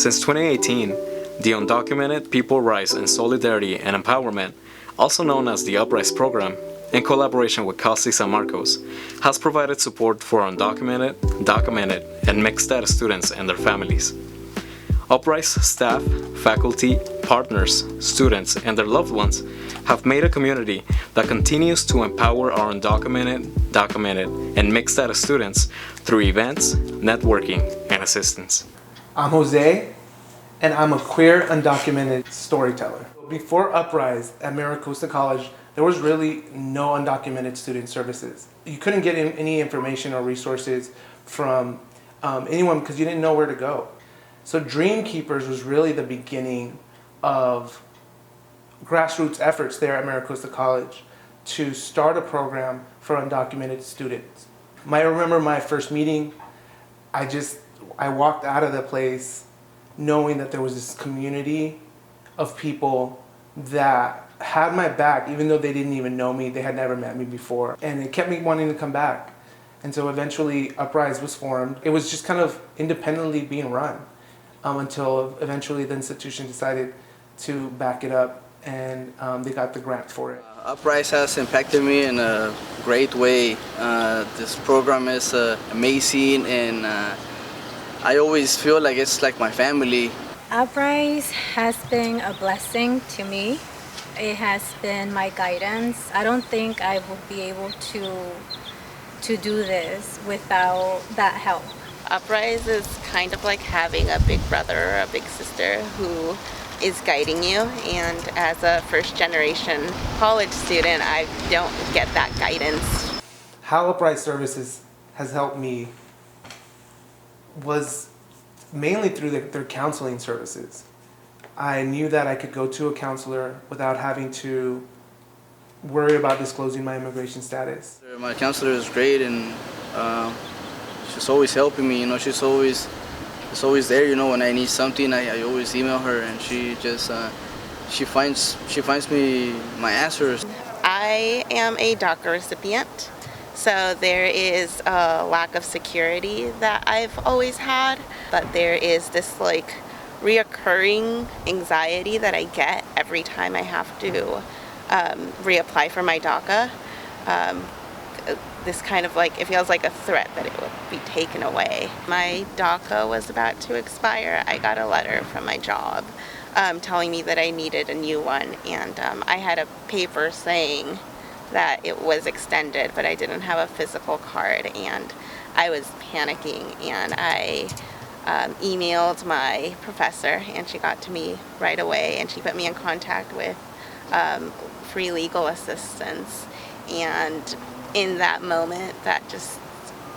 Since 2018, the Undocumented People Rise in Solidarity and Empowerment, also known as the UPRISE program, in collaboration with Costa San Marcos, has provided support for undocumented, documented, and mixed status students and their families. UPRISE staff, faculty, partners, students, and their loved ones have made a community that continues to empower our undocumented, documented, and mixed status students through events, networking, and assistance. I'm Jose, and I'm a queer undocumented storyteller. Before UPRISE at MiraCosta College, there was really no undocumented student services. You couldn't get any information or resources from anyone because you didn't know where to go. So Dream Keepers was really the beginning of grassroots efforts there at MiraCosta College to start a program for undocumented students. I remember my first meeting, I walked out of the place knowing that there was this community of people that had my back, even though they didn't even know me, they had never met me before. And it kept me wanting to come back. And so eventually UPRISE was formed. It was just kind of independently being run until eventually the institution decided to back it up, and they got the grant for it. UPRISE has impacted me in a great way. This program is amazing, and I always feel like it's like my family. UPRISE has been a blessing to me. It has been my guidance. I don't think I would be able to do this without that help. UPRISE is kind of like having a big brother or a big sister who is guiding you, and as a first-generation college student, I don't get that guidance. How UPRISE Services has helped me was mainly through their counseling services. I knew that I could go to a counselor without having to worry about disclosing my immigration status. My counselor is great, and she's always helping me. She's always there. When I need something, I always email her, and she just she finds me my answers. I am a DACA recipient, so there is a lack of security that I've always had, but there is this reoccurring anxiety that I get every time I have to reapply for my DACA. This kind of it feels like a threat that it would be taken away. My DACA was about to expire. I got a letter from my job telling me that I needed a new one, and I had a paper saying that it was extended, but I didn't have a physical card, and I was panicking, and I emailed my professor, and she got to me right away, and she put me in contact with free legal assistance. And in that moment, that just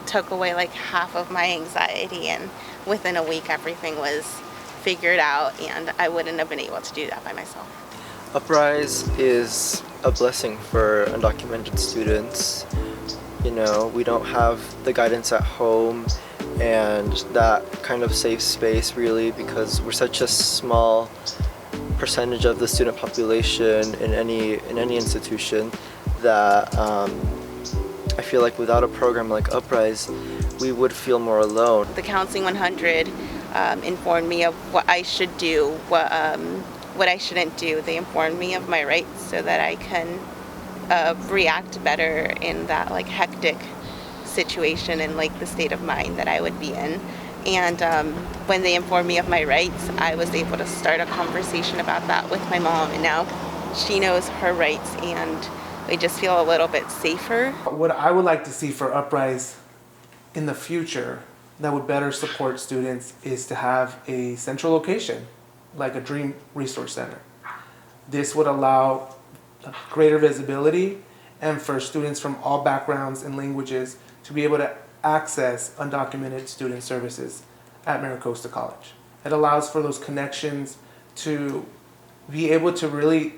took away half of my anxiety, and within a week everything was figured out, and I wouldn't have been able to do that by myself. UPRISE is a blessing for undocumented students. We don't have the guidance at home and that kind of safe space really, because we're such a small percentage of the student population in any institution that I feel like without a program like UPRISE, we would feel more alone. The Counseling 100 informed me of what I should do, what I shouldn't do. They informed me of my rights so that I can react better in that hectic situation and the state of mind that I would be in. And when they informed me of my rights, I was able to start a conversation about that with my mom, and now she knows her rights, and we just feel a little bit safer. What I would like to see for UPRISE in the future that would better support students is to have a central location, like a Dream Resource Center. This would allow greater visibility and for students from all backgrounds and languages to be able to access undocumented student services at MiraCosta College. It allows for those connections to be able to really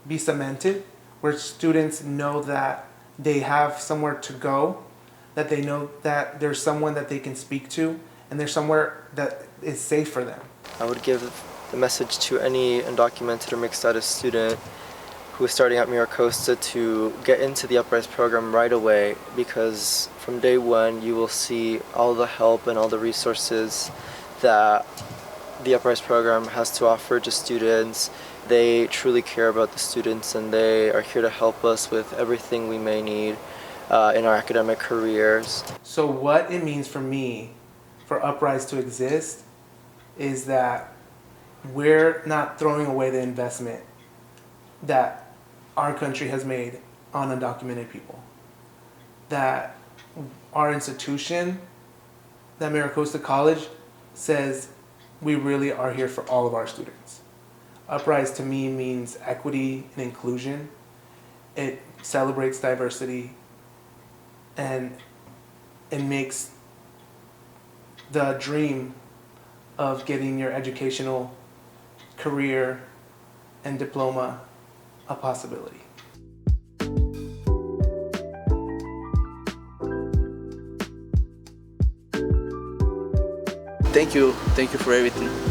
be cemented, where students know that they have somewhere to go, that they know that there's someone that they can speak to, and there's somewhere that is safe for them. I would give the message to any undocumented or mixed status student who is starting at MiraCosta to get into the UPRISE program right away, because from day one you will see all the help and all the resources that the UPRISE program has to offer to students. They truly care about the students, and they are here to help us with everything we may need in our academic careers. So what it means for me, for UPRISE to exist, is that we're not throwing away the investment that our country has made on undocumented people. That our institution, that MiraCosta College, says we really are here for all of our students. UPRISE to me means equity and inclusion. It celebrates diversity, and it makes the dream of getting your educational career and diploma a possibility. Thank you for everything.